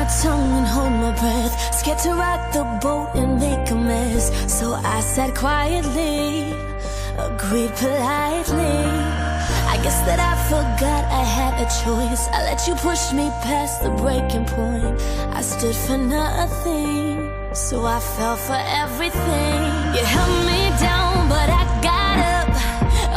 my tongue and hold my breath, scared to rock the boat and make a mess. So I sat quietly, agreed politely. I guess that I forgot I had a choice. I let you push me past the breaking point. I stood for nothing, so I fell for everything. You held me down, but I got up,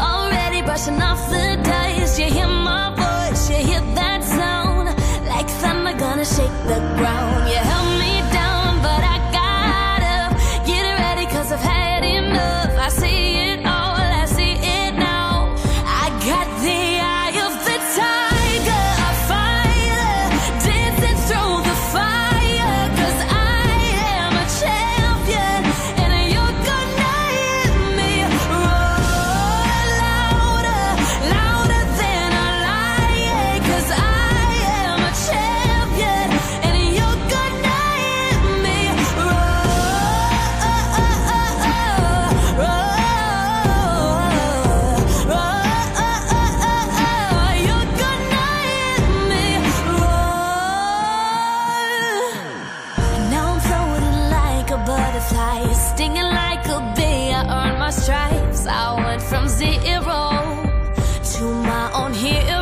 already brushing off the dust. You hear my voice, you hear that sound, like thunder gonna shake the ground. You held me down, but I got up, get ready, cause I've had enough. I see it all, I see it now. I got the eye of the tiger, a fighter, dancing through the fire. Cause I am a champion, and you're gonna hear me roar louder, louder than a lion. Cause I am a champion, and you're gonna hear me you're gonna hear me roar. And now I'm floating like a butterfly, stinging like a bee. I earned my stripes. I went from zero to my own hero.